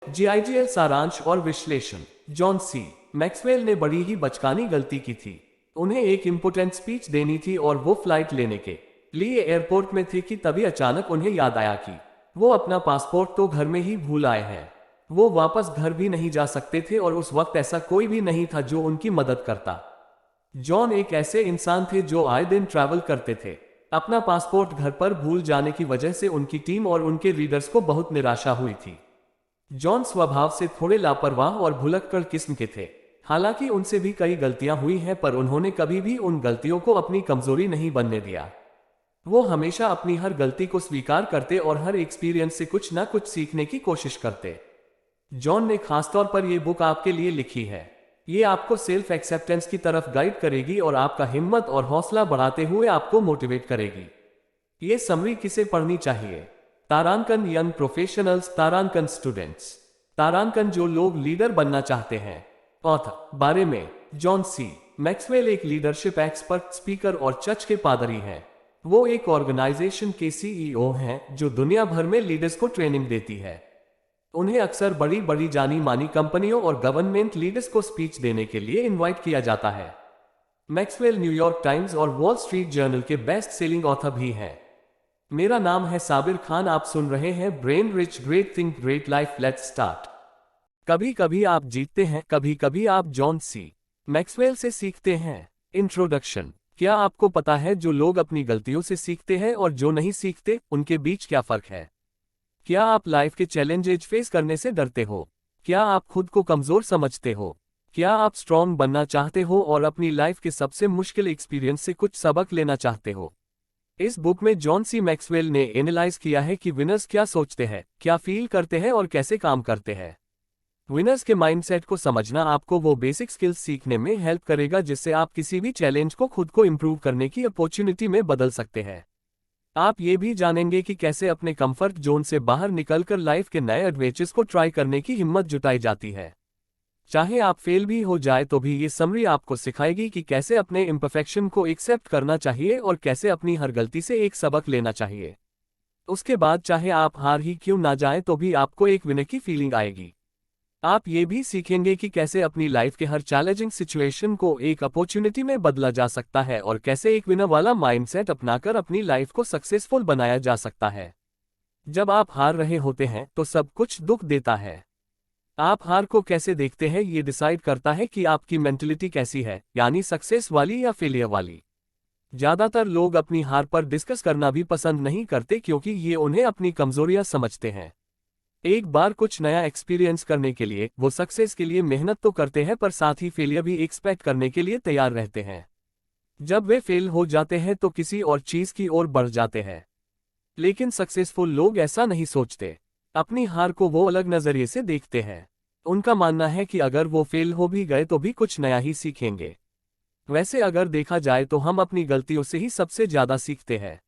GIGL सारांश और विश्लेषण। जॉन सी मैक्सवेल ने बड़ी ही बचकानी गलती की थी। उन्हें एक इम्पोर्टेंट स्पीच देनी थी और वो फ्लाइट लेने के लिए एयरपोर्ट में थे कि तभी अचानक उन्हें याद आया कि वो अपना पासपोर्ट तो घर में ही भूल आए हैं। वो वापस घर भी नहीं जा सकते थे और उस वक्त ऐसा कोई भी नहीं था जो उनकी मदद करता। जॉन एक ऐसे इंसान थे जो आए दिन ट्रैवल करते थे। अपना पासपोर्ट घर पर भूल जाने की वजह से उनकी टीम और उनके रीडर्स को बहुत निराशा हुई थी। जॉन स्वभाव से थोड़े लापरवाह और भुलक्कड़ किस्म के थे। हालांकि उनसे भी कई गलतियां हुई हैं, पर उन्होंने कभी भी उन गलतियों को अपनी कमजोरी नहीं बनने दिया। वो हमेशा अपनी हर गलती को स्वीकार करते और हर एक्सपीरियंस से कुछ ना कुछ सीखने की कोशिश करते। जॉन ने खासतौर पर यह बुक आपके लिए लिखी है। ये आपको सेल्फ एक्सेप्टेंस की तरफ गाइड करेगी और आपका हिम्मत और हौसला बढ़ाते हुए आपको मोटिवेट करेगी। ये समरी किसे पढ़नी चाहिए? तारांकन यंग प्रोफेशनल्स, तारांकन स्टूडेंट्स, तारांकन जो लोग लीडर बनना चाहते हैं। ऑथर बारे में। जॉन सी मैक्सवेल एक लीडरशिप एक्सपर्ट, स्पीकर और चर्च के पादरी हैं। वो एक ऑर्गेनाइजेशन के सीईओ हैं जो दुनिया भर में लीडर्स को ट्रेनिंग देती है। उन्हें अक्सर बड़ी बड़ी जानी मानी कंपनियों और गवर्नमेंट लीडर्स को स्पीच देने के लिए इनवाइट किया जाता है। मैक्सवेल न्यूयॉर्क टाइम्स और वॉल स्ट्रीट जर्नल के बेस्ट सेलिंग ऑथर भी हैं। मेरा नाम है साबिर खान, आप सुन रहे हैं brain rich great think great life, let's start. कभी कभी आप जीतते हैं, कभी कभी आप जॉन सी मैक्सवेल से सीखते हैं। इंट्रोडक्शन। क्या आपको पता है जो लोग अपनी गलतियों से सीखते हैं और जो नहीं सीखते, उनके बीच क्या फर्क है? क्या आप लाइफ के चैलेंजेज फेस करने से डरते हो? क्या आप खुद को कमजोर समझते हो? क्या आप स्ट्रॉन्ग बनना चाहते हो और अपनी लाइफ के सबसे मुश्किल एक्सपीरियंस से कुछ सबक लेना चाहते हो? इस बुक में जॉन सी मैक्सवेल ने एनालाइज किया है कि विनर्स क्या सोचते हैं, क्या फील करते हैं और कैसे काम करते हैं। विनर्स के माइंडसेट को समझना आपको वो बेसिक स्किल्स सीखने में हेल्प करेगा जिससे आप किसी भी चैलेंज को खुद को इंप्रूव करने की अपॉर्चुनिटी में बदल सकते हैं। आप ये भी जानेंगे कि कैसे अपने कंफर्ट जोन से बाहर निकलकर लाइफ के नए एडवेंचर्स को ट्राई करने की हिम्मत जुटाई जाती है। चाहे आप फेल भी हो जाए तो भी ये समरी आपको सिखाएगी कि कैसे अपने इम्परफेक्शन को एक्सेप्ट करना चाहिए और कैसे अपनी हर गलती से एक सबक लेना चाहिए। उसके बाद चाहे आप हार ही क्यों ना जाएं तो भी आपको एक विनर की फीलिंग आएगी। आप ये भी सीखेंगे कि कैसे अपनी लाइफ के हर चैलेंजिंग सिचुएशन को एक अपॉर्चुनिटी में बदला जा सकता है और कैसे एक विनर वाला माइंडसेट अपनाकर अपनी लाइफ को सक्सेसफुल बनाया जा सकता है। जब आप हार रहे होते हैं तो सब कुछ दुख देता है। आप हार को कैसे देखते हैं ये डिसाइड करता है कि आपकी मेंटलिटी कैसी है, यानी सक्सेस वाली या फेलियर वाली। ज्यादातर लोग अपनी हार पर डिस्कस करना भी पसंद नहीं करते क्योंकि ये उन्हें अपनी कमजोरियां समझते हैं। एक बार कुछ नया एक्सपीरियंस करने के लिए वो सक्सेस के लिए मेहनत तो करते हैं, पर साथ ही फेलियर भी एक्सपेक्ट करने के लिए तैयार रहते हैं। जब वे फेल हो जाते हैं तो किसी और चीज की ओर बढ़ जाते हैं। लेकिन सक्सेसफुल लोग ऐसा नहीं सोचते। अपनी हार को वो अलग नजरिए से देखते हैं। उनका मानना है कि अगर वो फेल हो भी गए तो भी कुछ नया ही सीखेंगे। वैसे अगर देखा जाए तो हम अपनी गलतियों से ही सबसे ज्यादा सीखते हैं।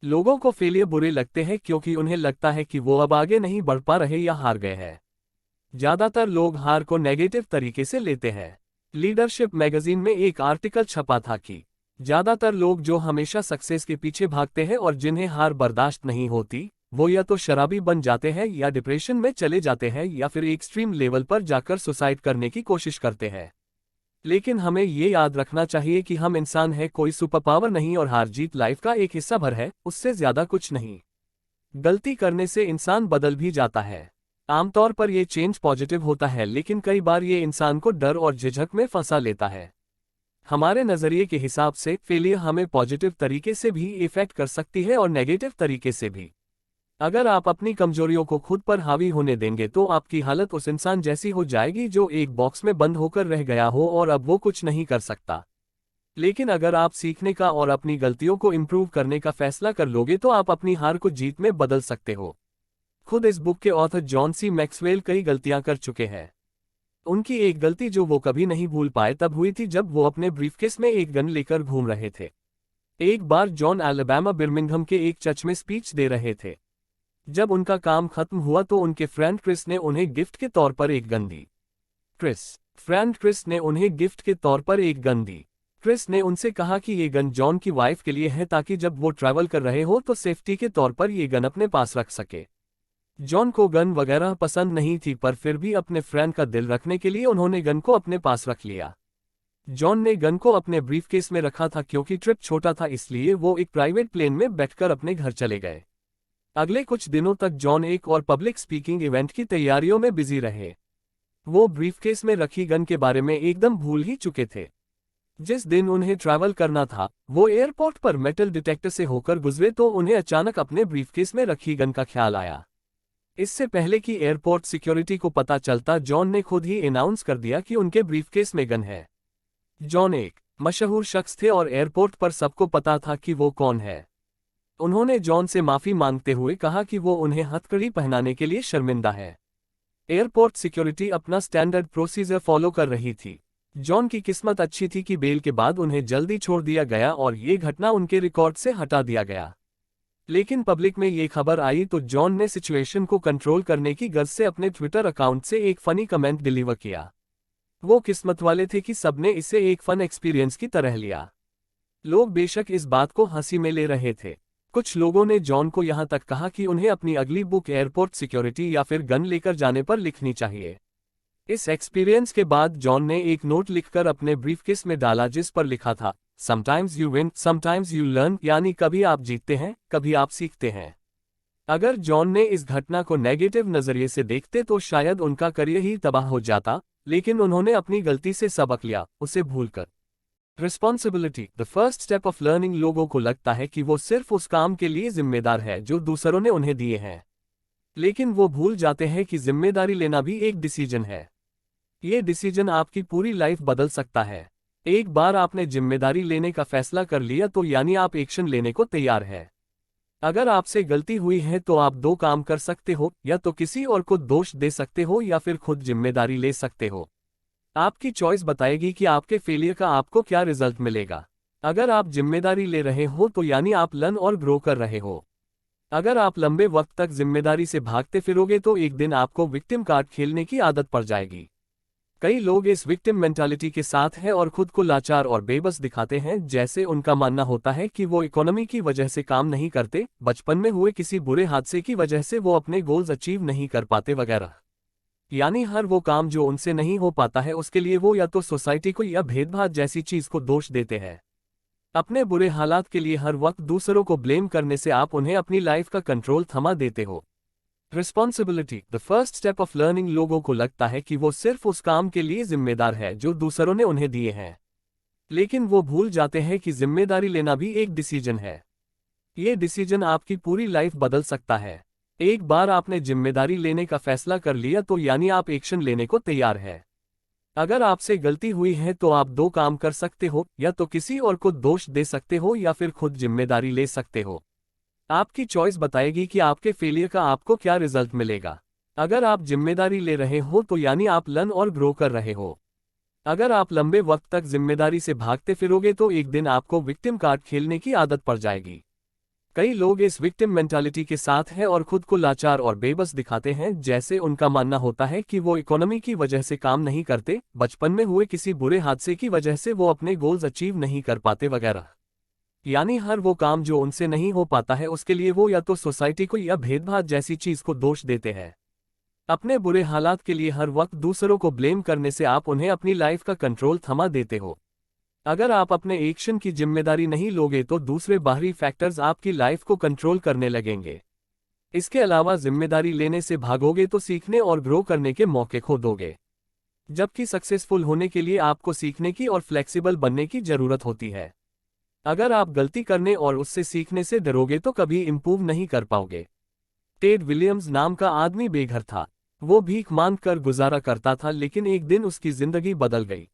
लोगों को फेलियर बुरे लगते हैं क्योंकि उन्हें लगता है कि वो अब आगे नहीं बढ़ पा रहे या हार गए हैं। ज्यादातर लोग हार को नेगेटिव तरीके से लेते हैं। लीडरशिप मैगजीन में एक आर्टिकल छपा था कि ज्यादातर लोग जो हमेशा सक्सेस के पीछे भागते हैं और जिन्हें हार बर्दाश्त नहीं होती, वो या तो शराबी बन जाते हैं या डिप्रेशन में चले जाते हैं या फिर एक्सट्रीम लेवल पर जाकर सुसाइड करने की कोशिश करते हैं। लेकिन हमें ये याद रखना चाहिए कि हम इंसान हैं, कोई सुपर पावर नहीं और हार जीत लाइफ का एक हिस्सा भर है, उससे ज्यादा कुछ नहीं। गलती करने से इंसान बदल भी जाता है। आमतौर पर यह चेंज पॉजिटिव होता है, लेकिन कई बार ये इंसान को डर और झिझक में फंसा लेता है। हमारे नजरिए के हिसाब से फेलियर हमें पॉजिटिव तरीके से भी इफेक्ट कर सकती है और नेगेटिव तरीके से भी। अगर आप अपनी कमजोरियों को खुद पर हावी होने देंगे तो आपकी हालत उस इंसान जैसी हो जाएगी जो एक बॉक्स में बंद होकर रह गया हो और अब वो कुछ नहीं कर सकता। लेकिन अगर आप सीखने का और अपनी गलतियों को इंप्रूव करने का फैसला कर लोगे तो आप अपनी हार को जीत में बदल सकते हो। खुद इस बुक के ऑथर जॉन सी मैक्सवेल कई गलतियां कर चुके हैं। उनकी एक गलती जो वो कभी नहीं भूल पाए तब हुई थी जब वो अपने ब्रीफकेस में एक गन लेकर घूम रहे थे। एक बार जॉन अलाबामा बिर्मिंघम के एक चर्च में स्पीच दे रहे थे। जब उनका काम खत्म हुआ तो उनके फ्रेंड क्रिस ने उन्हें गिफ्ट के तौर पर एक गन दी। क्रिस ने उन्हें गिफ्ट के तौर पर एक गन दी। क्रिस ने उनसे कहा कि ये गन जॉन की वाइफ के लिए है ताकि जब वो ट्रैवल कर रहे हो तो सेफ्टी के तौर पर ये गन अपने पास रख सके। जॉन को गन वगैरह पसंद नहीं थी, पर फिर भी अपने फ्रेंड का दिल रखने के लिए उन्होंने गन को अपने पास रख लिया। जॉन ने गन को अपने ब्रीफकेस में रखा था क्योंकि ट्रिप छोटा था, इसलिए वो एक प्राइवेट प्लेन में बैठकर अपने घर चले गए। अगले कुछ दिनों तक जॉन एक और पब्लिक स्पीकिंग इवेंट की तैयारियों में बिजी रहे। वो ब्रीफकेस में रखी गन के बारे में एकदम भूल ही चुके थे। जिस दिन उन्हें ट्रैवल करना था, वो एयरपोर्ट पर मेटल डिटेक्टर से होकर गुजरे तो उन्हें अचानक अपने ब्रीफकेस में रखी गन का ख्याल आया। इससे पहले कि एयरपोर्ट सिक्योरिटी को पता चलता, जॉन ने खुद ही अनाउंस कर दिया कि उनके ब्रीफकेस में गन है। जॉन एक मशहूर शख्स थे और एयरपोर्ट पर सबको पता था कि वो कौन है। उन्होंने जॉन से माफी मांगते हुए कहा कि वो उन्हें हथकड़ी पहनाने के लिए शर्मिंदा है। एयरपोर्ट सिक्योरिटी अपना स्टैंडर्ड प्रोसीजर फॉलो कर रही थी। जॉन की किस्मत अच्छी थी कि बेल के बाद उन्हें जल्दी छोड़ दिया गया और ये घटना उनके रिकॉर्ड से हटा दिया गया। लेकिन पब्लिक में ये खबर आई तो जॉन ने सिचुएशन को कंट्रोल करने की गर्ज से अपने ट्विटर अकाउंट से एक फनी कमेंट डिलीवर किया। वो किस्मत वाले थे कि सबने इसे एक फन एक्सपीरियंस की तरह लिया। लोग बेशक इस बात को हंसी में ले रहे थे। कुछ लोगों ने जॉन को यहां तक कहा कि उन्हें अपनी अगली बुक एयरपोर्ट सिक्योरिटी या फिर गन लेकर जाने पर लिखनी चाहिए। इस एक्सपीरियंस के बाद जॉन ने एक नोट लिखकर अपने ब्रीफकेस में डाला जिस पर लिखा था, sometimes you win sometimes you learn, यानी कभी आप जीतते हैं कभी आप सीखते हैं। अगर जॉन ने इस घटना को नेगेटिव नजरिए से देखते तो शायद उनका करियर ही तबाह हो जाता, लेकिन उन्होंने अपनी गलती से सबक लिया, उसे भूलकर। Responsibility the first step of learning. लोगों को लगता है कि वो सिर्फ उस काम के लिए जिम्मेदार है जो दूसरों ने उन्हें दिए हैं, लेकिन वो भूल जाते हैं कि जिम्मेदारी लेना भी एक डिसीजन है। ये डिसीजन आपकी पूरी लाइफ बदल सकता है। एक बार आपने जिम्मेदारी लेने का फैसला कर लिया तो यानी आप एक्शन लेने को तैयार है। अगर आपसे गलती हुई है तो आप दो काम कर सकते हो, या तो किसी और को दोष दे सकते हो या फिर खुद जिम्मेदारी ले सकते हो। आपकी चॉइस बताएगी कि आपके फेलियर का आपको क्या रिजल्ट मिलेगा। अगर आप जिम्मेदारी ले रहे हो तो यानी आप लर्न और ग्रो कर रहे हो। अगर आप लंबे वक्त तक जिम्मेदारी से भागते फिरोगे तो एक दिन आपको विक्टिम कार्ड खेलने की आदत पड़ जाएगी। कई लोग इस विक्टिम मेंटालिटी के साथ हैं और खुद को लाचार और बेबस दिखाते हैं, जैसे उनका मानना होता है कि वो इकोनॉमी की वजह से काम नहीं करते, बचपन में हुए किसी बुरे हादसे की वजह से वो अपने गोल्स अचीव नहीं कर पाते वगैरह। यानी हर वो काम जो उनसे नहीं हो पाता है उसके लिए वो या तो सोसाइटी को या भेदभाव जैसी चीज को दोष देते हैं। अपने बुरे हालात के लिए हर वक्त दूसरों को ब्लेम करने से आप उन्हें अपनी लाइफ का कंट्रोल थमा देते हो। Responsibility the first step of learning. लोगों को लगता है कि वो सिर्फ उस काम के लिए जिम्मेदार है जो दूसरों ने उन्हें दिए हैं, लेकिन वो भूल जाते हैं कि जिम्मेदारी लेना भी एक डिसीजन है। ये डिसीजन आपकी पूरी लाइफ बदल सकता है। एक बार आपने जिम्मेदारी लेने का फैसला कर लिया तो यानी आप एक्शन लेने को तैयार है। अगर आपसे गलती हुई है तो आप दो काम कर सकते हो, या तो किसी और को दोष दे सकते हो या फिर खुद जिम्मेदारी ले सकते हो। आपकी चॉइस बताएगी कि आपके फेलियर का आपको क्या रिजल्ट मिलेगा। अगर आप जिम्मेदारी ले रहे हो तो यानी आप लर्न और ग्रो कर रहे हो। अगर आप लंबे वक्त तक जिम्मेदारी से भागते फिरोगे तो एक दिन आपको विक्टिम कार्ड खेलने की आदत पड़ जाएगी। कई लोग इस विक्टिम मेंटालिटी के साथ हैं और खुद को लाचार और बेबस दिखाते हैं, जैसे उनका मानना होता है कि वो इकोनॉमी की वजह से काम नहीं करते, बचपन में हुए किसी बुरे हादसे की वजह से वो अपने गोल्स अचीव नहीं कर पाते वगैरह। यानी हर वो काम जो उनसे नहीं हो पाता है उसके लिए वो या तो सोसाइटी को या भेदभाव जैसी चीज को दोष देते हैं। अपने बुरे हालात के लिए हर वक्त दूसरों को ब्लेम करने से आप उन्हें अपनी लाइफ का कंट्रोल थमा देते हो। अगर आप अपने एक्शन की जिम्मेदारी नहीं लोगे तो दूसरे बाहरी फैक्टर्स आपकी लाइफ को कंट्रोल करने लगेंगे। इसके अलावा जिम्मेदारी लेने से भागोगे तो सीखने और ग्रो करने के मौके खो दोगे, जबकि सक्सेसफुल होने के लिए आपको सीखने की और फ्लेक्सिबल बनने की जरूरत होती है। अगर आप गलती करने और उससे सीखने से डरोगे तो कभी इंप्रूव नहीं कर पाओगे। टेड विलियम्स नाम का आदमी बेघर था। वो भीख मांग कर गुजारा करता था, लेकिन एक दिन उसकी जिंदगी बदल गई।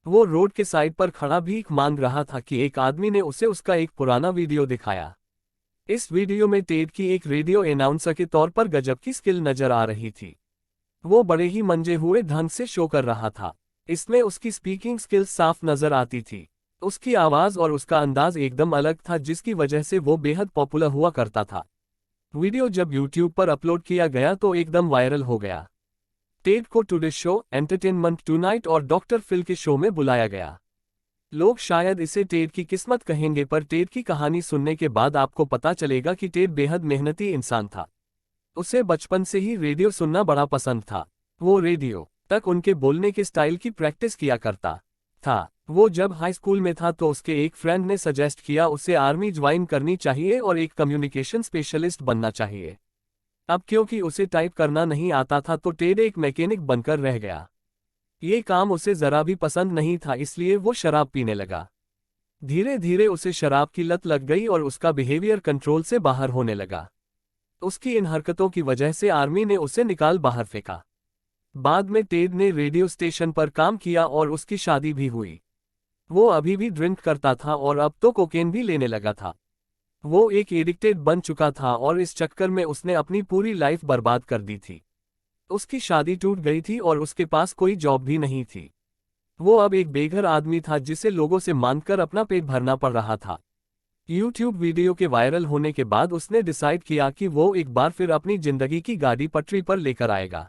वो रोड के साइड पर खड़ा भीख मांग रहा था कि एक आदमी ने उसे उसका एक पुराना वीडियो दिखाया। इस वीडियो में टेड की एक रेडियो अनाउंसर के तौर पर गजब की स्किल नजर आ रही थी। वो बड़े ही मंजे हुए ढंग से शो कर रहा था। इसमें उसकी स्पीकिंग स्किल्स साफ नजर आती थी। उसकी आवाज और उसका अंदाज एकदम अलग था, जिसकी वजह से वो बेहद पॉपुलर हुआ करता था। वीडियो जब यूट्यूब पर अपलोड किया गया तो एकदम वायरल हो गया। टेड को टुडे शो, एंटरटेनमेंट टुनाइट और डॉक्टर फिल के शो में बुलाया गया। लोग शायद इसे टेड की किस्मत कहेंगे, पर टेड की कहानी सुनने के बाद आपको पता चलेगा कि टेड बेहद मेहनती इंसान था। उसे बचपन से ही रेडियो सुनना बड़ा पसंद था। वो रेडियो तक उनके बोलने के स्टाइल की प्रैक्टिस किया करता था। वो जब हाई स्कूल में था तो उसके एक फ्रेंड ने सजेस्ट किया उसे आर्मी ज्वाइन करनी चाहिए और एक कम्युनिकेशन स्पेशलिस्ट बनना चाहिए। अब क्योंकि उसे टाइप करना नहीं आता था तो टेड एक मैकेनिक बनकर रह गया। ये काम उसे जरा भी पसंद नहीं था, इसलिए वो शराब पीने लगा। धीरे धीरे उसे शराब की लत लग गई और उसका बिहेवियर कंट्रोल से बाहर होने लगा। उसकी इन हरकतों की वजह से आर्मी ने उसे निकाल बाहर फेंका। बाद में टेड ने रेडियो स्टेशन पर काम किया और उसकी शादी भी हुई। वो अभी भी ड्रिंक करता था और अब तो कोकेन भी लेने लगा था। वो एक एडिक्टेड बन चुका था और इस चक्कर में उसने अपनी पूरी लाइफ बर्बाद कर दी थी। उसकी शादी टूट गई थी और उसके पास कोई जॉब भी नहीं थी। वो अब एक बेघर आदमी था जिसे लोगों से मांगकर अपना पेट भरना पड़ रहा था। यूट्यूब वीडियो के वायरल होने के बाद उसने डिसाइड किया कि वो एक बार फिर अपनी जिंदगी की गाड़ी पटरी पर लेकर आएगा।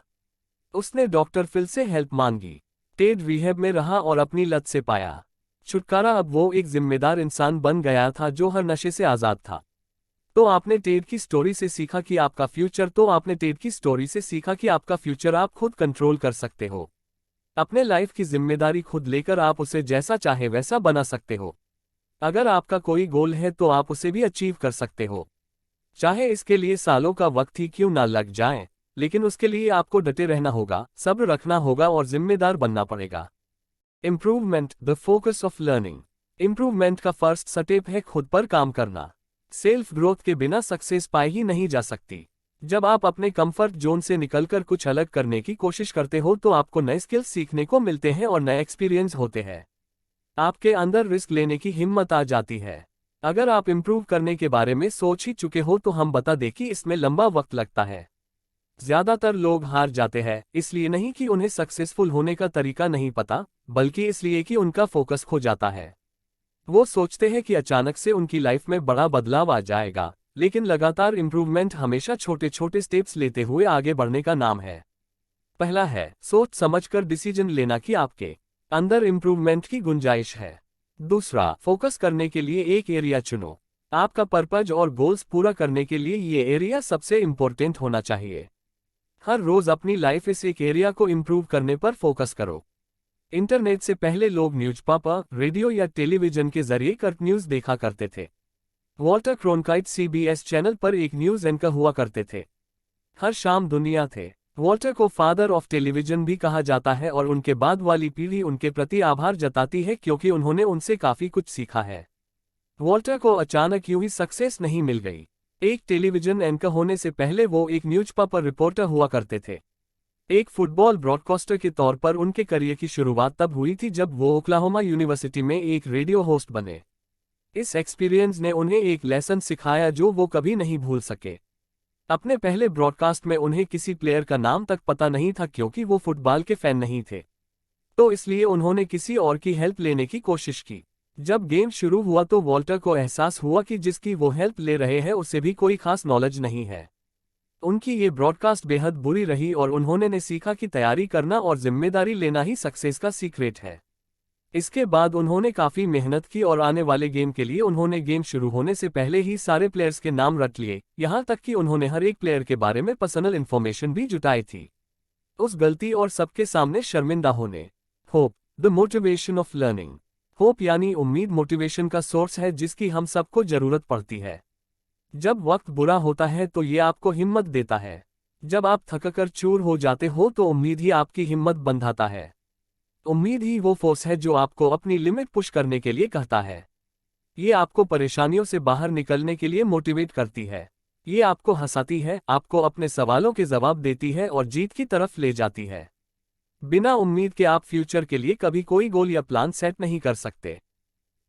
उसने डॉक्टर फिल से हेल्प मांगी। टेड रिहैब में रहा और अपनी लत से पाया छुटकारा। अब वो एक जिम्मेदार इंसान बन गया था जो हर नशे से आज़ाद था। तो आपने टेड की स्टोरी से सीखा कि आपका फ्यूचर आप खुद कंट्रोल कर सकते हो। अपने लाइफ की जिम्मेदारी खुद लेकर आप उसे जैसा चाहे वैसा बना सकते हो। अगर आपका कोई गोल है तो आप उसे भी अचीव कर सकते हो, चाहे इसके लिए सालों का वक्त ही क्यों ना लग जाए। लेकिन उसके लिए आपको डटे रहना होगा, सब्र रखना होगा और जिम्मेदार बनना पड़ेगा। Improvement, the focus of learning. Improvement का फर्स्ट स्टेप है खुद पर काम करना। सेल्फ ग्रोथ के बिना सक्सेस पाई ही नहीं जा सकती। जब आप अपने कंफर्ट जोन से निकलकर कुछ अलग करने की कोशिश करते हो तो आपको नए स्किल्स सीखने को मिलते हैं और नए एक्सपीरियंस होते हैं। आपके अंदर रिस्क लेने की हिम्मत आ जाती है। अगर आप इम्प्रूव करने के बारे में सोच ही चुके हो तो हम बता दें कि इसमें लंबा वक्त लगता है। ज्यादातर लोग हार जाते हैं, इसलिए नहीं कि उन्हें सक्सेसफुल होने का तरीका नहीं पता, बल्कि इसलिए कि उनका फोकस खो जाता है। वो सोचते हैं कि अचानक से उनकी लाइफ में बड़ा बदलाव आ जाएगा, लेकिन लगातार इम्प्रूवमेंट हमेशा छोटे छोटे स्टेप्स लेते हुए आगे बढ़ने का नाम है। पहला है सोच समझकर डिसीजन लेना कि आपके अंदर इम्प्रूवमेंट की गुंजाइश है। दूसरा, फोकस करने के लिए एक एरिया चुनो। आपका पर्पज और गोल्स पूरा करने के लिए ये एरिया सबसे इम्पोर्टेंट होना चाहिए। हर रोज अपनी लाइफ इस एक एरिया को इम्प्रूव करने पर फोकस करो। इंटरनेट से पहले लोग न्यूज़पेपर, रेडियो या टेलीविजन के जरिए करंट न्यूज़ देखा करते थे। वॉल्टर क्रोनकाइट सीबीएस चैनल पर एक न्यूज़ एंकर हुआ करते थे। हर शाम दुनिया थे। वॉल्टर को फादर ऑफ टेलीविजन भी कहा जाता है और उनके बाद वाली पीढ़ी उनके प्रति आभार जताती है क्योंकि उन्होंने उनसे काफी कुछ सीखा है। वॉल्टर को अचानक यूं ही सक्सेस नहीं मिल गई। एक टेलीविजन एंकर होने से पहले वो एक न्यूज़पेपर रिपोर्टर हुआ करते थे। एक फुटबॉल ब्रॉडकास्टर के तौर पर उनके करियर की शुरुआत तब हुई थी जब वो ओक्लाहोमा यूनिवर्सिटी में एक रेडियो होस्ट बने। इस एक्सपीरियंस ने उन्हें एक लेसन सिखाया जो वो कभी नहीं भूल सके। अपने पहले ब्रॉडकास्ट में उन्हें किसी प्लेयर का नाम तक पता नहीं था क्योंकि वो फुटबॉल के फैन नहीं थे। तो इसलिए उन्होंने किसी और की हेल्प लेने की कोशिश की। जब गेम शुरू हुआ तो वॉल्टर को एहसास हुआ कि जिसकी वो हेल्प ले रहे हैं उसे भी कोई खास नॉलेज नहीं है। उनकी ये ब्रॉडकास्ट बेहद बुरी रही और उन्होंने सीखा कि तैयारी करना और जिम्मेदारी लेना ही सक्सेस का सीक्रेट है। इसके बाद उन्होंने काफ़ी मेहनत की और आने वाले गेम के लिए उन्होंने गेम शुरू होने से पहले ही सारे प्लेयर्स के नाम रट लिए, यहाँ तक कि उन्होंने हर एक प्लेयर के बारे में पर्सनल इन्फॉर्मेशन भी जुटाई थी। उस गलती और सबके सामने शर्मिंदा होने। Hope, the motivation of learning. Hope यानी उम्मीद मोटिवेशन का सोर्स है जिसकी हम सबको जरूरत पड़ती है। जब वक्त बुरा होता है तो ये आपको हिम्मत देता है। जब आप थककर चूर हो जाते हो तो उम्मीद ही आपकी हिम्मत बंधाता है। उम्मीद ही वो फोर्स है जो आपको अपनी लिमिट पुश करने के लिए कहता है। ये आपको परेशानियों से बाहर निकलने के लिए मोटिवेट करती है। ये आपको हंसाती है, आपको अपने सवालों के जवाब देती है और जीत की तरफ ले जाती है। बिना उम्मीद के आप फ्यूचर के लिए कभी कोई गोल या प्लान सेट नहीं कर सकते।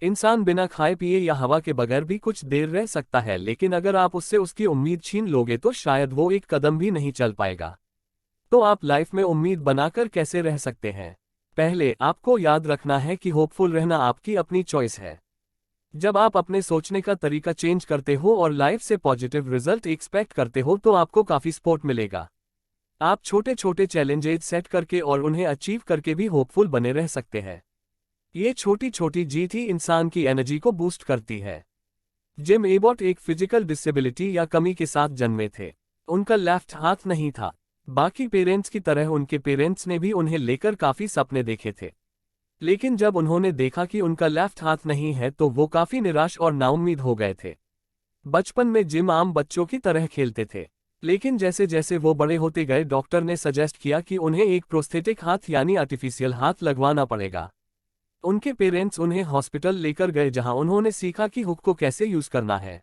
इंसान बिना खाए पिए या हवा के बगैर भी कुछ देर रह सकता है, लेकिन अगर आप उससे उसकी उम्मीद छीन लोगे तो शायद वो एक कदम भी नहीं चल पाएगा। तो आप लाइफ में उम्मीद बनाकर कैसे रह सकते हैं? पहले आपको याद रखना है कि होपफुल रहना आपकी अपनी चॉइस है। जब आप अपने सोचने का तरीका चेंज करते हो और लाइफ से पॉजिटिव रिजल्ट एक्सपेक्ट करते हो तो आपको काफी सपोर्ट मिलेगा। आप छोटे छोटे चैलेंजेस सेट करके और उन्हें अचीव करके भी होपफुल बने रह सकते हैं। ये छोटी छोटी जीत ही इंसान की एनर्जी को बूस्ट करती है। जिम एबॉट एक फिजिकल डिसेबिलिटी या कमी के साथ जन्मे थे। उनका लेफ्ट हाथ नहीं था। बाकी पेरेंट्स की तरह उनके पेरेंट्स ने भी उन्हें लेकर काफी सपने देखे थे, लेकिन जब उन्होंने देखा कि उनका लेफ्ट हाथ नहीं है तो वो काफी निराश और नाउम्मीद हो गए थे। बचपन में जिम आम बच्चों की तरह खेलते थे, लेकिन जैसे जैसे वो बड़े होते गए डॉक्टर ने सजेस्ट किया कि उन्हें एक प्रोस्थेटिक हाथ यानी आर्टिफिशियल हाथ लगवाना पड़ेगा। उनके पेरेंट्स उन्हें हॉस्पिटल लेकर गए जहां उन्होंने सीखा कि हुक को कैसे यूज करना है।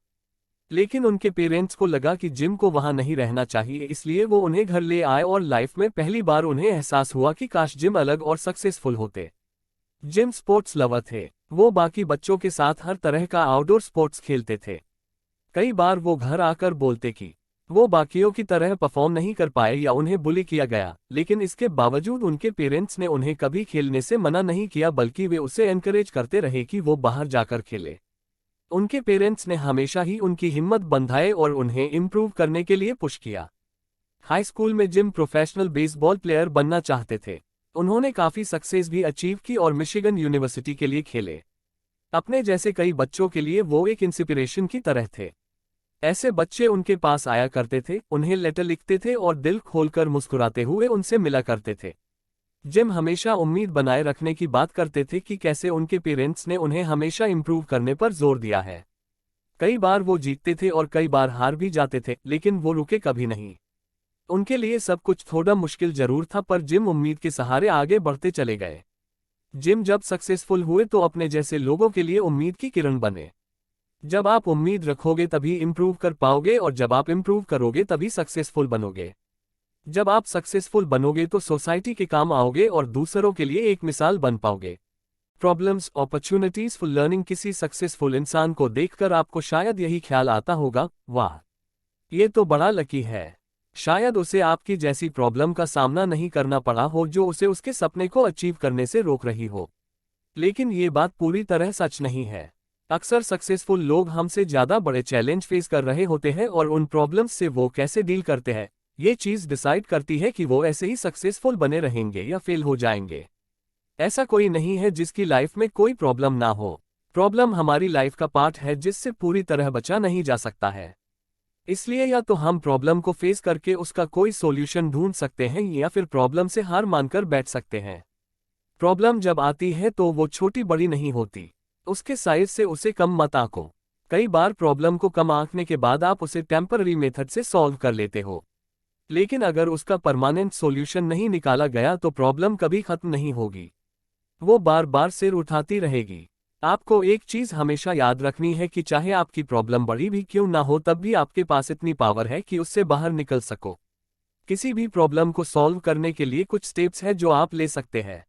लेकिन उनके पेरेंट्स को लगा कि जिम को वहां नहीं रहना चाहिए, इसलिए वो उन्हें घर ले आए और लाइफ में पहली बार उन्हें एहसास हुआ कि काश जिम अलग और सक्सेसफुल होते। जिम स्पोर्ट्स लवर थे। वो बाकी बच्चों के साथ हर तरह का आउटडोर स्पोर्ट्स खेलते थे। कई बार वो घर आकर बोलते कि वो बाकियों की तरह परफॉर्म नहीं कर पाए या उन्हें बुली किया गया, लेकिन इसके बावजूद उनके पेरेंट्स ने उन्हें कभी खेलने से मना नहीं किया, बल्कि वे उसे एनकरेज करते रहे कि वो बाहर जाकर खेले। उनके पेरेंट्स ने हमेशा ही उनकी हिम्मत बंधाए और उन्हें इम्प्रूव करने के लिए पुश किया। हाई स्कूल में जिम प्रोफेशनल बेसबॉल प्लेयर बनना चाहते थे। उन्होंने काफी सक्सेस भी अचीव की और मिशिगन यूनिवर्सिटी के लिए खेले। अपने जैसे कई बच्चों के लिए वो एक इंस्पिरेशन की तरह थे। ऐसे बच्चे उनके पास आया करते थे, उन्हें लेटर लिखते थे और दिल खोलकर मुस्कुराते हुए उनसे मिला करते थे। जिम हमेशा उम्मीद बनाए रखने की बात करते थे कि कैसे उनके पेरेंट्स ने उन्हें हमेशा इम्प्रूव करने पर जोर दिया है। कई बार वो जीतते थे और कई बार हार भी जाते थे, लेकिन वो रुके कभी नहीं। उनके लिए सब कुछ थोड़ा मुश्किल जरूर था, पर जिम उम्मीद के सहारे आगे बढ़ते चले गए। जिम जब सक्सेसफुल हुए तो अपने जैसे लोगों के लिए उम्मीद की किरण बने। जब आप उम्मीद रखोगे तभी इम्प्रूव कर पाओगे, और जब आप इम्प्रूव करोगे तभी सक्सेसफुल बनोगे। जब आप सक्सेसफुल बनोगे तो सोसाइटी के काम आओगे और दूसरों के लिए एक मिसाल बन पाओगे। Problems opportunities for learning. किसी सक्सेसफुल इंसान को देखकर आपको शायद यही ख्याल आता होगा, वाह, ये तो बड़ा लकी है। शायद उसे आपकी जैसी प्रॉब्लम का सामना नहीं करना पड़ा हो जो उसे उसके सपने को अचीव करने से रोक रही हो। लेकिन ये बात पूरी तरह सच नहीं है। अक्सर सक्सेसफुल लोग हमसे ज्यादा बड़े चैलेंज फेस कर रहे होते हैं, और उन प्रॉब्लम्स से वो कैसे डील करते हैं, ये चीज डिसाइड करती है कि वो ऐसे ही सक्सेसफुल बने रहेंगे या फेल हो जाएंगे। ऐसा कोई नहीं है जिसकी लाइफ में कोई प्रॉब्लम ना हो। प्रॉब्लम हमारी लाइफ का पार्ट है जिससे पूरी तरह बचा नहीं जा सकता है। इसलिए या तो हम प्रॉब्लम को फेस करके उसका कोई सॉल्यूशन ढूंढ सकते हैं, या फिर प्रॉब्लम से हार मानकर बैठ सकते हैं। प्रॉब्लम जब आती है तो वो छोटी बड़ी नहीं होती, उसके साइज से उसे कम मत आंको। कई बार प्रॉब्लम को कम आंकने के बाद आप उसे टेम्पररी मेथड से सॉल्व कर लेते हो, लेकिन अगर उसका परमानेंट सॉल्यूशन नहीं निकाला गया तो प्रॉब्लम कभी खत्म नहीं होगी, वो बार बार सिर उठाती रहेगी। आपको एक चीज हमेशा याद रखनी है कि चाहे आपकी प्रॉब्लम बड़ी भी क्यों ना हो, तब भी आपके पास इतनी पावर है कि उससे बाहर निकल सको। किसी भी प्रॉब्लम को सॉल्व करने के लिए कुछ स्टेप्स हैं जो आप ले सकते हैं।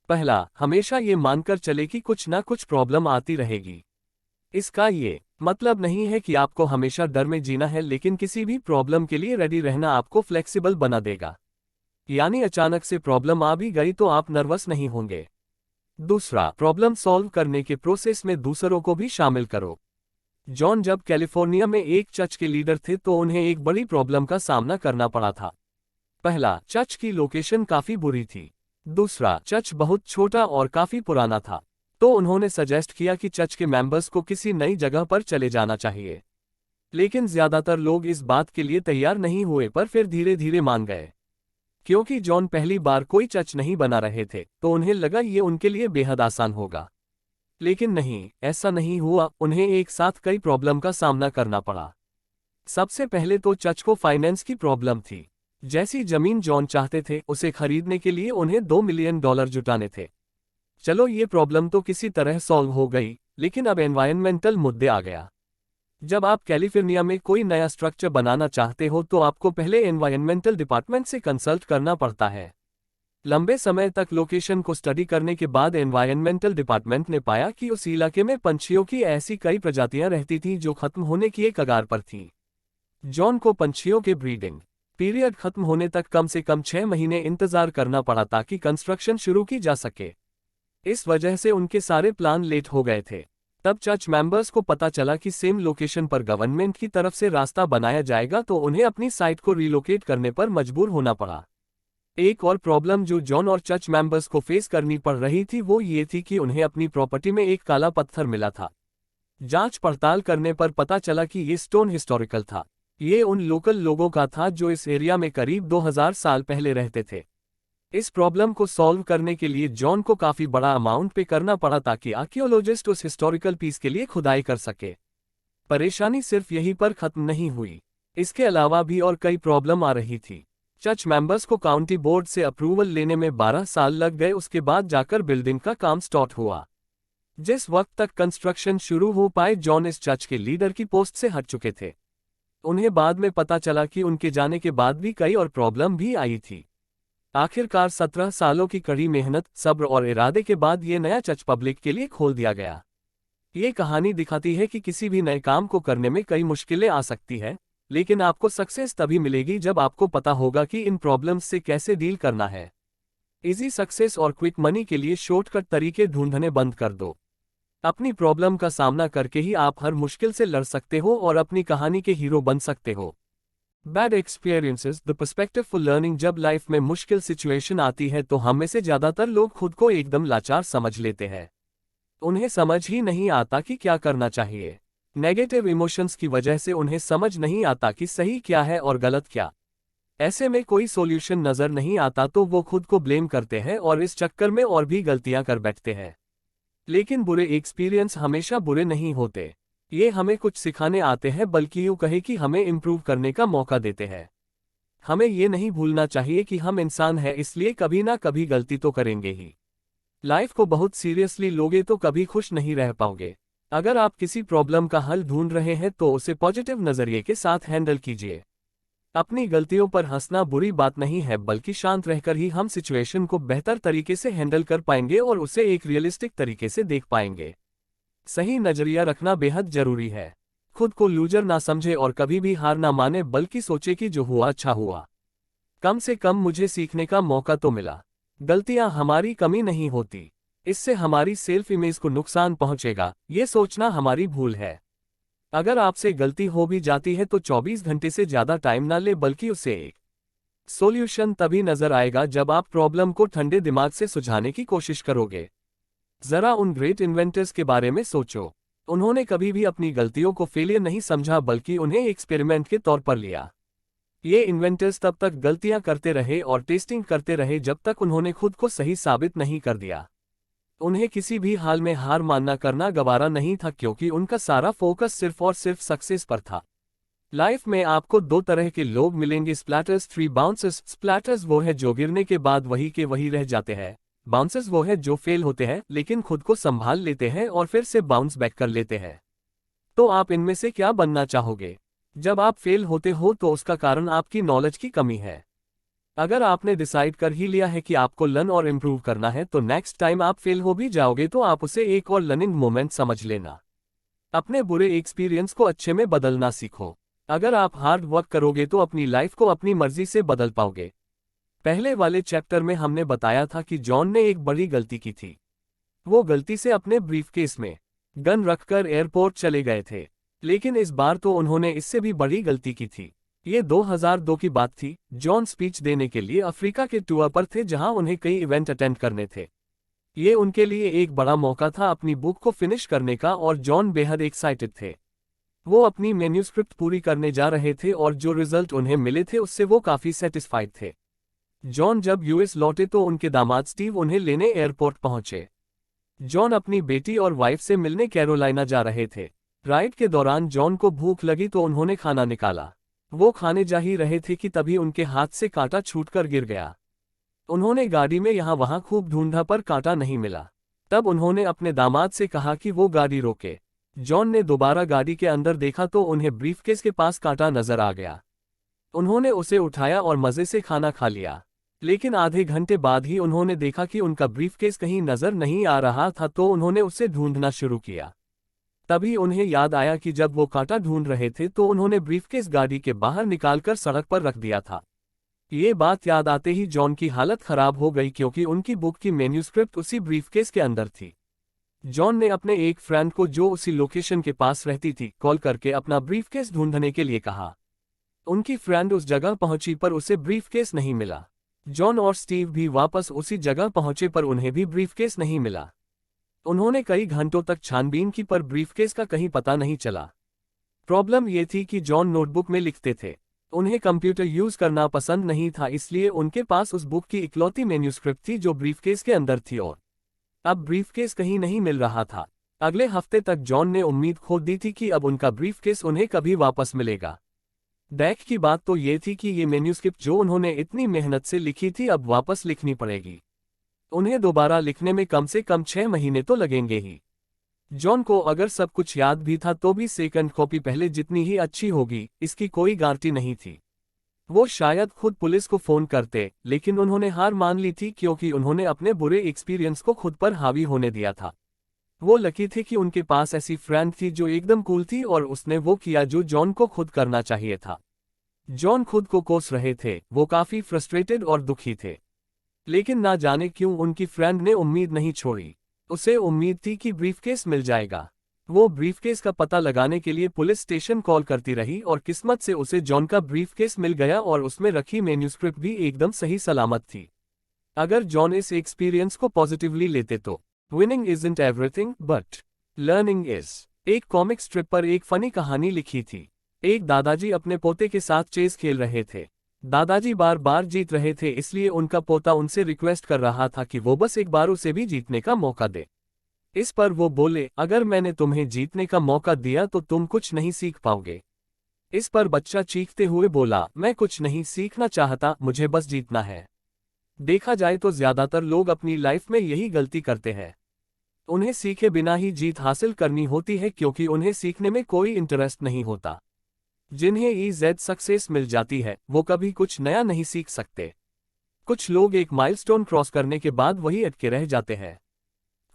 पहला, हमेशा ये मानकर चले कि कुछ ना कुछ प्रॉब्लम आती रहेगी। इसका ये मतलब नहीं है कि आपको हमेशा डर में जीना है, लेकिन किसी भी प्रॉब्लम के लिए रेडी रहना आपको फ्लेक्सिबल बना देगा। यानी अचानक से प्रॉब्लम आ भी गई तो आप नर्वस नहीं होंगे। दूसरा, प्रॉब्लम सॉल्व करने के प्रोसेस में दूसरों को भी शामिल करो। जॉन जब कैलिफोर्निया में एक चर्च के लीडर थे तो उन्हें एक बड़ी प्रॉब्लम का सामना करना पड़ा था। पहला, चर्च की लोकेशन काफी बुरी थी। दूसरा, चर्च बहुत छोटा और काफी पुराना था। तो उन्होंने सजेस्ट किया कि चर्च के मेंबर्स को किसी नई जगह पर चले जाना चाहिए। लेकिन ज्यादातर लोग इस बात के लिए तैयार नहीं हुए, पर फिर धीरे धीरे मान गए। क्योंकि जॉन पहली बार कोई चर्च नहीं बना रहे थे तो उन्हें लगा ये उनके लिए बेहद आसान होगा। लेकिन नहीं, ऐसा नहीं हुआ। उन्हें एक साथ कई प्रॉब्लम का सामना करना पड़ा। सबसे पहले तो चर्च को फाइनेंस की प्रॉब्लम थी। जैसी जमीन जॉन चाहते थे उसे खरीदने के लिए उन्हें $2 मिलियन जुटाने थे। चलो ये प्रॉब्लम तो किसी तरह सॉल्व हो गई, लेकिन अब एनवायरमेंटल मुद्दे आ गया। जब आप कैलिफोर्निया में कोई नया स्ट्रक्चर बनाना चाहते हो तो आपको पहले एनवायरमेंटल डिपार्टमेंट से कंसल्ट करना पड़ता है। लंबे समय तक लोकेशन को स्टडी करने के बाद एनवायरमेंटल डिपार्टमेंट ने पाया कि उस इलाके में पंछियों की ऐसी कई प्रजातियां रहती थीं जो खत्म होने की कगार पर थीं। जॉन को पंछियों के ब्रीडिंग पीरियड खत्म होने तक कम से कम 6 महीने इंतजार करना पड़ा ताकि कंस्ट्रक्शन शुरू की जा सके। इस वजह से उनके सारे प्लान लेट हो गए थे। तब चर्च मेंबर्स को पता चला कि सेम लोकेशन पर गवर्नमेंट की तरफ से रास्ता बनाया जाएगा, तो उन्हें अपनी साइट को रिलोकेट करने पर मजबूर होना पड़ा। एक और प्रॉब्लम जो जॉन और चर्च मेंबर्स को फेस करनी पड़ रही थी वो ये थी कि उन्हें अपनी प्रॉपर्टी में एक काला पत्थर मिला था। जांच पड़ताल करने पर पता चला कि ये स्टोन हिस्टोरिकल था। ये उन लोकल लोगों का था जो इस एरिया में करीब 2000 साल पहले रहते थे। इस प्रॉब्लम को सॉल्व करने के लिए जॉन को काफी बड़ा अमाउंट पे करना पड़ा ताकि आर्कियोलॉजिस्ट उस हिस्टोरिकल पीस के लिए खुदाई कर सके। परेशानी सिर्फ यहीं पर खत्म नहीं हुई। इसके अलावा भी और कई प्रॉब्लम आ रही थी। चर्च मेंबर्स को काउंटी बोर्ड से अप्रूवल लेने में 12 साल लग गए, उसके बाद जाकर बिल्डिंग का काम स्टार्ट हुआ। जिस वक्त तक कंस्ट्रक्शन शुरू हो पाए जॉन इस चर्च के लीडर की पोस्ट से हट चुके थे। उन्हें बाद में पता चला कि उनके जाने के बाद भी कई और प्रॉब्लम भी आई थी। आखिरकार 17 सालों की कड़ी मेहनत, सब्र और इरादे के बाद ये नया चर्च पब्लिक के लिए खोल दिया गया। ये कहानी दिखाती है कि किसी भी नए काम को करने में कई मुश्किलें आ सकती है, लेकिन आपको सक्सेस तभी मिलेगी जब आपको पता होगा कि इन प्रॉब्लम्स से कैसे डील करना है। इजी सक्सेस और क्विक मनी के लिए शॉर्टकट तरीके ढूंढने बंद कर दो। अपनी प्रॉब्लम का सामना करके ही आप हर मुश्किल से लड़ सकते हो और अपनी कहानी के हीरो बन सकते हो। Bad experiences the perspective for learning. जब लाइफ में मुश्किल सिचुएशन आती है तो हम में से ज्यादातर लोग खुद को एकदम लाचार समझ लेते हैं। उन्हें समझ ही नहीं आता कि क्या करना चाहिए। नेगेटिव इमोशंस की वजह से उन्हें समझ नहीं आता कि सही क्या है और गलत क्या। ऐसे में कोई सॉल्यूशन नजर नहीं आता तो वो खुद को ब्लेम करते हैं और इस चक्कर में और भी गलतियां कर बैठते हैं। लेकिन बुरे एक्सपीरियंस हमेशा बुरे नहीं होते। ये हमें कुछ सिखाने आते हैं, बल्कि यूं कहे कि हमें इम्प्रूव करने का मौका देते हैं। हमें ये नहीं भूलना चाहिए कि हम इंसान हैं, इसलिए कभी ना कभी गलती तो करेंगे ही। लाइफ को बहुत सीरियसली लोगे तो कभी खुश नहीं रह पाओगे। अगर आप किसी प्रॉब्लम का हल ढूंढ रहे हैं तो उसे पॉजिटिव नजरिए के साथ हैंडल कीजिए। अपनी गलतियों पर हंसना बुरी बात नहीं है, बल्कि शांत रहकर ही हम सिचुएशन को बेहतर तरीके से हैंडल कर पाएंगे और उसे एक रियलिस्टिक तरीके से देख पाएंगे। सही नजरिया रखना बेहद जरूरी है। खुद को लूजर ना समझे और कभी भी हार ना माने, बल्कि सोचे कि जो हुआ अच्छा हुआ। कम से कम मुझे सीखने का मौका तो मिला। गलतियां हमारी कमी नहीं होती, इससे हमारी सेल्फ इमेज को नुकसान पहुंचेगा, ये सोचना हमारी भूल है। अगर आपसे गलती हो भी जाती है तो 24 घंटे से ज्यादा टाइम ना ले, बल्कि उसे एक सॉल्यूशन तभी नजर आएगा जब आप प्रॉब्लम को ठंडे दिमाग से सुलझाने की कोशिश करोगे। जरा उन ग्रेट इन्वेंटर्स के बारे में सोचो। उन्होंने कभी भी अपनी गलतियों को फेलियर नहीं समझा, बल्कि उन्हें एक्सपेरिमेंट के तौर पर लिया। ये इन्वेंटर्स तब तक गलतियां करते रहे और टेस्टिंग करते रहे जब तक उन्होंने खुद को सही साबित नहीं कर दिया। उन्हें किसी भी हाल में हार मानना करना गवारा नहीं था, क्योंकि उनका सारा फोकस सिर्फ और सिर्फ सक्सेस पर था। लाइफ में आपको दो तरह के लोग मिलेंगे, स्प्लैटर्स, थ्री बाउंसर्स। स्प्लैटर्स वो है जो गिरने के बाद वही के वही रह जाते हैं। बाउंसर्स वो है जो फेल होते हैं लेकिन खुद को संभाल लेते हैं और फिर से बाउंस बैक कर लेते हैं। तो आप इनमें से क्या बनना चाहोगे? जब आप फेल होते हो तो उसका कारण आपकी नॉलेज की कमी है। अगर आपने डिसाइड कर ही लिया है कि आपको लर्न और इम्प्रूव करना है तो नेक्स्ट टाइम आप फेल हो भी जाओगे तो आप उसे एक और लर्निंग मोमेंट समझ लेना। अपने बुरे एक्सपीरियंस को अच्छे में बदलना सीखो। अगर आप हार्ड वर्क करोगे तो अपनी लाइफ को अपनी मर्जी से बदल पाओगे। पहले वाले चैप्टर में हमने बताया था कि जॉन ने एक बड़ी गलती की थी। वो गलती से अपने ब्रीफकेस में गन रखकर एयरपोर्ट चले गए थे। लेकिन इस बार तो उन्होंने इससे भी बड़ी गलती की थी। ये 2002 की बात थी। जॉन स्पीच देने के लिए अफ्रीका के टूर पर थे, जहां उन्हें कई इवेंट अटेंड करने थे। ये उनके लिए एक बड़ा मौका था अपनी बुक को फिनिश करने का, और जॉन बेहद एक्साइटेड थे। वो अपनी मैन्युस्क्रिप्ट पूरी करने जा रहे थे और जो रिजल्ट उन्हें मिले थे उससे वो काफी सेटिस्फाइड थे। जॉन जब यूएस लौटे तो उनके दामाद स्टीव उन्हें लेने एयरपोर्ट पहुंचे। जॉन अपनी बेटी और वाइफ से मिलने कैरोलाइना जा रहे थे। राइड के दौरान जॉन को भूख लगी तो उन्होंने खाना निकाला। वो खाने जा ही रहे थे कि तभी उनके हाथ से कांटा छूटकर गिर गया। उन्होंने गाड़ी में यहाँ वहाँ खूब ढूंढा पर कांटा नहीं मिला। तब उन्होंने अपने दामाद से कहा कि वो गाड़ी रोके। जॉन ने दोबारा गाड़ी के अंदर देखा तो उन्हें ब्रीफकेस के पास कांटा नजर आ गया। उन्होंने उसे उठाया और मजे से खाना खा लिया। लेकिन आधे घंटे बाद ही उन्होंने देखा कि उनका ब्रीफकेस कहीं नजर नहीं आ रहा था, तो उन्होंने उसे ढूंढना शुरू किया। तभी उन्हें याद आया कि जब वो कांटा ढूंढ रहे थे तो उन्होंने ब्रीफकेस गाड़ी के बाहर निकालकर सड़क पर रख दिया था। ये बात याद आते ही जॉन की हालत खराब हो गई, क्योंकि उनकी बुक की मैन्युस्क्रिप्ट उसी ब्रीफकेस के अंदर थी। जॉन ने अपने एक फ्रेंड को जो उसी लोकेशन के पास रहती थी कॉल करके अपना ब्रीफकेस ढूंढने के लिए कहा। उनकी फ्रेंड उस जगह पहुंची पर उसे ब्रीफकेस नहीं मिला। जॉन और स्टीव भी वापस उसी जगह पहुंचे पर उन्हें भी ब्रीफकेस नहीं मिला। उन्होंने कई घंटों तक छानबीन की पर ब्रीफकेस का कहीं पता नहीं चला। प्रॉब्लम ये थी कि जॉन नोटबुक में लिखते थे। उन्हें कंप्यूटर यूज करना पसंद नहीं था, इसलिए उनके पास उस बुक की इकलौती मैन्युस्क्रिप्ट थी जो ब्रीफकेस के अंदर थी, और अब ब्रीफकेस कहीं नहीं मिल रहा था। अगले हफ्ते तक जॉन ने उम्मीद खो दी थी कि अब उनका ब्रीफकेस उन्हें कभी वापस मिलेगा। दैख की बात तो ये थी कि ये मैन्युस्क्रिप्ट जो उन्होंने इतनी मेहनत से लिखी थी अब वापस लिखनी पड़ेगी। उन्हें दोबारा लिखने में कम से कम 6 महीने तो लगेंगे ही। जॉन को अगर सब कुछ याद भी था तो भी सेकंड कॉपी पहले जितनी ही अच्छी होगी इसकी कोई गारंटी नहीं थी। वो शायद खुद पुलिस को फोन करते, लेकिन उन्होंने हार मान ली थी क्योंकि उन्होंने अपने बुरे एक्सपीरियंस को खुद पर हावी होने दिया था। वो लकी थे कि उनके पास ऐसी फ्रेंड थी जो एकदम कूल थी और उसने वो किया जो जॉन को खुद करना चाहिए था। जॉन खुद को कोस रहे थे, वो काफी फ्रस्ट्रेटेड और दुखी थे। लेकिन ना जाने क्यों उनकी फ्रेंड ने उम्मीद नहीं छोड़ी। उसे उम्मीद थी कि ब्रीफकेस मिल जाएगा। वो ब्रीफकेस का पता लगाने के लिए पुलिस स्टेशन कॉल करती रही और किस्मत से उसे जॉन का ब्रीफकेस मिल गया और उसमें रखी मैन्युस्क्रिप्ट भी एकदम सही सलामत थी। अगर जॉन इस एक्सपीरियंस को पॉजिटिवली लेते तो winning isn't everything but learning is. एक कॉमिक स्ट्रिप पर एक फनी कहानी लिखी थी। एक दादाजी अपने पोते के साथ चेस खेल रहे थे। दादाजी बार बार जीत रहे थे, इसलिए उनका पोता उनसे रिक्वेस्ट कर रहा था कि वो बस एक बार उसे भी जीतने का मौका दे। इस पर वो बोले, अगर मैंने तुम्हें जीतने का मौका दिया तो तुम कुछ नहीं सीख पाओगे। इस पर बच्चा चीखते हुए बोला, मैं कुछ नहीं सीखना चाहता, मुझे बस जीतना है। देखा जाए तो ज्यादातर लोग अपनी लाइफ में यही गलती करते हैं। उन्हें सीखे बिना ही जीत हासिल करनी होती है क्योंकि उन्हें सीखने में कोई इंटरेस्ट नहीं होता। जिन्हें ईजेड सक्सेस मिल जाती है वो कभी कुछ नया नहीं सीख सकते। कुछ लोग एक माइलस्टोन क्रॉस करने के बाद वही अटके रह जाते हैं।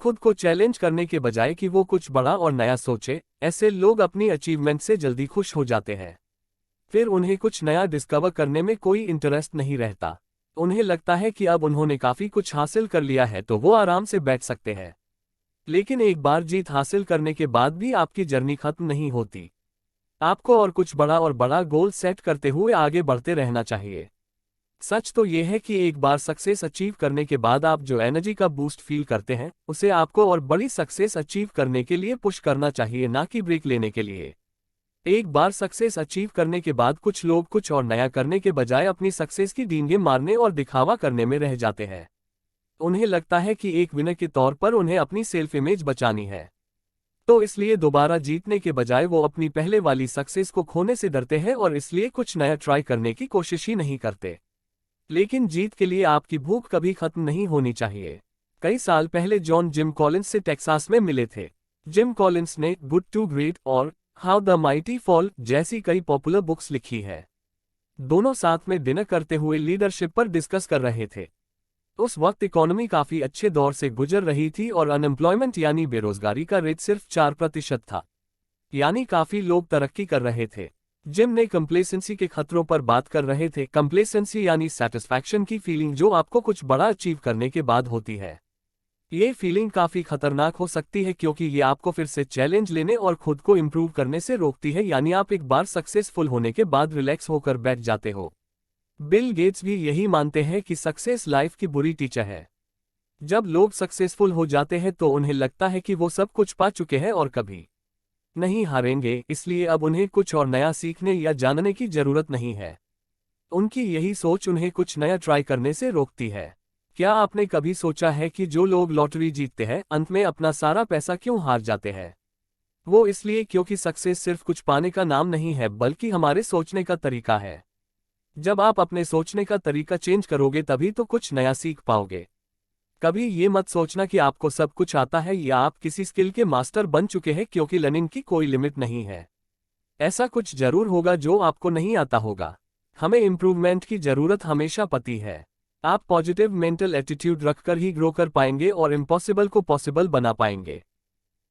खुद को चैलेंज करने के बजाय कि वो कुछ बड़ा और नया सोचे, ऐसे लोग अपनी अचीवमेंट से जल्दी खुश हो जाते हैं। फिर उन्हें कुछ नया डिस्कवर करने में कोई इंटरेस्ट नहीं रहता। उन्हें लगता है कि अब उन्होंने काफी कुछ हासिल कर लिया है तो वो आराम से बैठ सकते हैं। लेकिन एक बार जीत हासिल करने के बाद भी आपकी जर्नी खत्म नहीं होती। आपको और कुछ बड़ा और बड़ा गोल सेट करते हुए आगे बढ़ते रहना चाहिए। सच तो यह है कि एक बार सक्सेस अचीव करने के बाद आप जो एनर्जी का बूस्ट फील करते हैं उसे आपको और बड़ी सक्सेस अचीव करने के लिए पुश करना चाहिए, ना कि ब्रेक लेने के लिए। एक बार सक्सेस अचीव करने के बाद कुछ लोग कुछ और नया करने के बजाय अपनी सक्सेस की डींगे मारने और दिखावा करने में रह जाते हैं। उन्हें लगता है कि एक विनर के तौर पर उन्हें अपनी सेल्फ इमेज बचानी है, तो इसलिए दोबारा जीतने के बजाय वो अपनी पहले वाली सक्सेस को खोने से डरते हैं और इसलिए कुछ नया ट्राई करने की कोशिश ही नहीं करते। लेकिन जीत के लिए आपकी भूख कभी खत्म नहीं होनी चाहिए। कई साल पहले जॉन जिम कॉलिंस से टेक्सास में मिले थे। जिम कॉलिंस ने गुड टू ग्रेट और हाउ द माइटी फॉल जैसी कई पॉपुलर बुक्स लिखी है। दोनों साथ में डिनर करते हुए लीडरशिप पर डिस्कस कर रहे थे। उस वक्त इकोनॉमी काफी अच्छे दौर से गुजर रही थी और अनएम्प्लॉयमेंट यानी बेरोजगारी का रेट सिर्फ 4% था, यानी काफी लोग तरक्की कर रहे थे। जिम ने कंप्लेसेंसी के खतरों पर बात कर रहे थे। कंप्लेसेंसी यानी सेटिस्फैक्शन की फीलिंग जो आपको कुछ बड़ा अचीव करने के बाद होती है। ये फीलिंग काफी खतरनाक हो सकती है क्योंकि ये आपको फिर से चैलेंज लेने और खुद को इम्प्रूव करने से रोकती है, यानी आप एक बार सक्सेसफुल होने के बाद रिलैक्स होकर बैठ जाते हो। बिल गेट्स भी यही मानते हैं कि सक्सेस लाइफ की बुरी टीचर है। जब लोग सक्सेसफुल हो जाते हैं तो उन्हें लगता है कि वो सब कुछ पा चुके हैं और कभी नहीं हारेंगे, इसलिए अब उन्हें कुछ और नया सीखने या जानने की जरूरत नहीं है। उनकी यही सोच उन्हें कुछ नया ट्राई करने से रोकती है। क्या आपने कभी सोचा है कि जो लोग लॉटरी जीतते हैं अंत में अपना सारा पैसा क्यों हार जाते हैं? वो इसलिए क्योंकि सक्सेस सिर्फ कुछ पाने का नाम नहीं है, बल्कि हमारे सोचने का तरीका है। जब आप अपने सोचने का तरीका चेंज करोगे तभी तो कुछ नया सीख पाओगे। कभी ये मत सोचना कि आपको सब कुछ आता है या आप किसी स्किल के मास्टर बन चुके हैं, क्योंकि लर्निंग की कोई लिमिट नहीं है। ऐसा कुछ जरूर होगा जो आपको नहीं आता होगा। हमें इम्प्रूवमेंट की जरूरत हमेशा पड़ती है। आप पॉजिटिव मेंटल एटीट्यूड रखकर ही ग्रो कर पाएंगे और इम्पॉसिबल को पॉसिबल बना पाएंगे।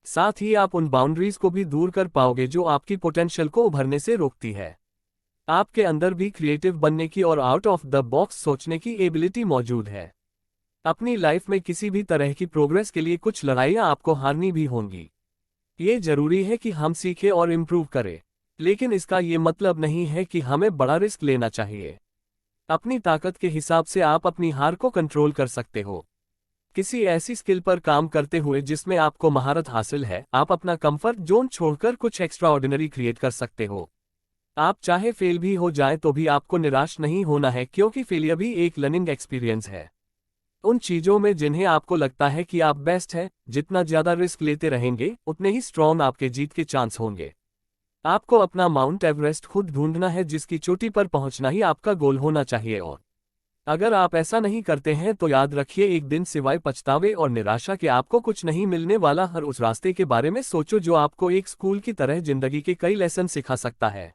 साथ ही आप उन बाउंड्रीज को भी दूर कर पाओगे जो आपकी पोटेंशियल को उभरने से रोकती है। आपके अंदर भी क्रिएटिव बनने की और आउट ऑफ द बॉक्स सोचने की एबिलिटी मौजूद है। अपनी लाइफ में किसी भी तरह की प्रोग्रेस के लिए कुछ लड़ाइयाँ आपको हारनी भी होंगी। ये जरूरी है कि हम सीखें और इम्प्रूव करें, लेकिन इसका ये मतलब नहीं है कि हमें बड़ा रिस्क लेना चाहिए। अपनी ताकत के हिसाब से आप अपनी हार को कंट्रोल कर सकते हो। किसी ऐसी स्किल पर काम करते हुए जिसमें आपको महारत हासिल है, आप अपना कंफर्ट जोन छोड़कर कुछ एक्स्ट्रा ऑर्डिनरी क्रिएट कर सकते हो। आप चाहे फेल भी हो जाए तो भी आपको निराश नहीं होना है, क्योंकि फेलियर भी एक लर्निंग एक्सपीरियंस है। उन चीजों में जिन्हें आपको लगता है कि आप बेस्ट हैं, जितना ज्यादा रिस्क लेते रहेंगे उतने ही स्ट्रॉन्ग आपके जीत के चांस होंगे। आपको अपना माउंट एवरेस्ट खुद ढूंढना है, जिसकी चोटी पर पहुंचना ही आपका गोल होना चाहिए। और अगर आप ऐसा नहीं करते हैं तो याद रखिए, एक दिन सिवाय पछतावे और निराशा के आपको कुछ नहीं मिलने वाला। हर उस रास्ते के बारे में सोचो जो आपको एक स्कूल की तरह जिंदगी के कई लेसन सिखा सकता है।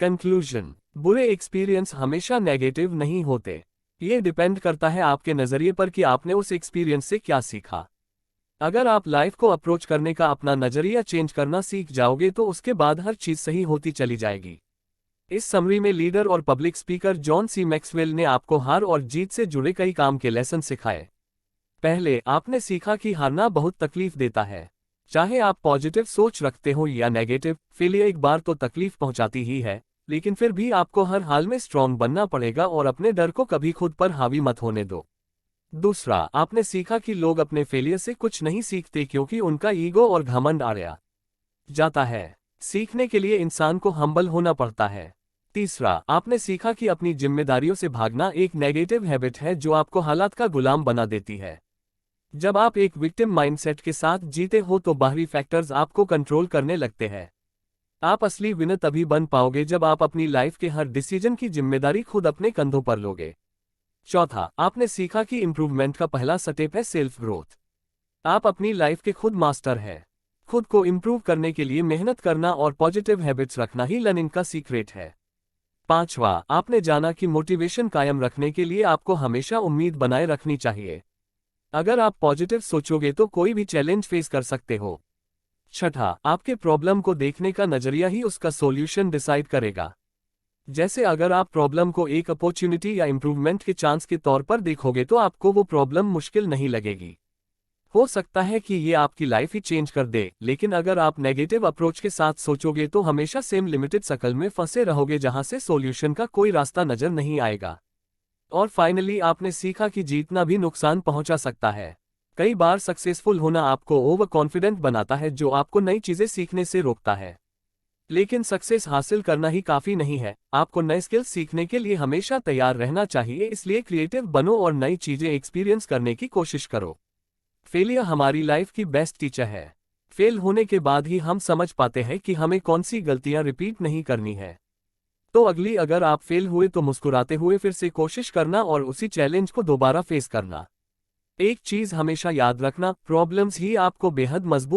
कंक्लूजन, बुरे एक्सपीरियंस हमेशा नेगेटिव नहीं होते। ये डिपेंड करता है आपके नजरिए पर कि आपने उस एक्सपीरियंस से क्या सीखा। अगर आप लाइफ को अप्रोच करने का अपना नजरिया चेंज करना सीख जाओगे तो उसके बाद हर चीज सही होती चली जाएगी। इस समरी में लीडर और public speaker John C Maxwell ने आपको हार और जीत से जुड़े कई काम के लेसन सिखाए। पहले, आपने सीखा कि हारना बहुत तकलीफ देता है। चाहे आप पॉजिटिव सोच रखते हो या नेगेटिव, फेलियर एक बार तो तकलीफ पहुंचाती ही है, लेकिन फिर भी आपको हर हाल में स्ट्रांग बनना पड़ेगा और अपने डर को कभी खुद पर हावी मत होने दो। दूसरा, आपने सीखा कि लोग अपने फेलियर से कुछ नहीं सीखते क्योंकि उनका ईगो और घमंड आ जाता है। सीखने के लिए इंसान को हम्बल होना पड़ता है। तीसरा, आपने सीखा कि अपनी जिम्मेदारियों से भागना एक नेगेटिव हैबिट है जो आपको हालात का गुलाम बना देती है। जब आप एक विक्टिम माइंडसेट के साथ जीते हो तो बाहरी फैक्टर्स आपको कंट्रोल करने लगते हैं। आप असली विनर तभी बन पाओगे जब आप अपनी लाइफ के हर डिसीजन की जिम्मेदारी खुद अपने कंधों पर लोगे। चौथा, आपने सीखा कि इंप्रूवमेंट का पहला स्टेप है सेल्फ ग्रोथ। आप अपनी लाइफ के खुद मास्टर हैं। खुद को इंप्रूव करने के लिए मेहनत करना और पॉजिटिव हैबिट्स रखना ही लर्निंग का सीक्रेट है। पांचवा, आपने जाना कि मोटिवेशन कायम रखने के लिए आपको हमेशा उम्मीद बनाए रखनी चाहिए। अगर आप पॉजिटिव सोचोगे तो कोई भी चैलेंज फेस कर सकते हो। छठा, आपके प्रॉब्लम को देखने का नजरिया ही उसका सॉल्यूशन डिसाइड करेगा। जैसे अगर आप प्रॉब्लम को एक अपॉर्चुनिटी या इंप्रूवमेंट के चांस के तौर पर देखोगे तो आपको वो प्रॉब्लम मुश्किल नहीं लगेगी। हो सकता है कि ये आपकी लाइफ ही चेंज कर दे, लेकिन अगर आप नेगेटिव अप्रोच के साथ सोचोगे तो हमेशा सेम लिमिटेड सर्कल में फंसे रहोगे जहां से सॉल्यूशन का कोई रास्ता नजर नहीं आएगा। और फाइनली, आपने सीखा कि जीतना भी नुकसान पहुंचा सकता है। कई बार सक्सेसफुल होना आपको ओवर कॉन्फिडेंट बनाता है जो आपको नई चीजें सीखने से रोकता है। लेकिन सक्सेस हासिल करना ही काफी नहीं है, आपको नए स्किल्स सीखने के लिए हमेशा तैयार रहना चाहिए। इसलिए क्रिएटिव बनो और नई चीजें एक्सपीरियंस करने की कोशिश करो। फेलियर हमारी लाइफ की बेस्ट टीचर है। फेल होने के बाद ही हम समझ पाते हैं कि हमें कौन सी गलतियां रिपीट नहीं करनी है। तो अगर आप फेल हुए तो मुस्कुराते हुए फिर से कोशिश करना और उसी चैलेंज को दोबारा फेस करना। एक चीज हमेशा याद रखना, प्रॉब्लम्स ही आपको बेहद मजबूत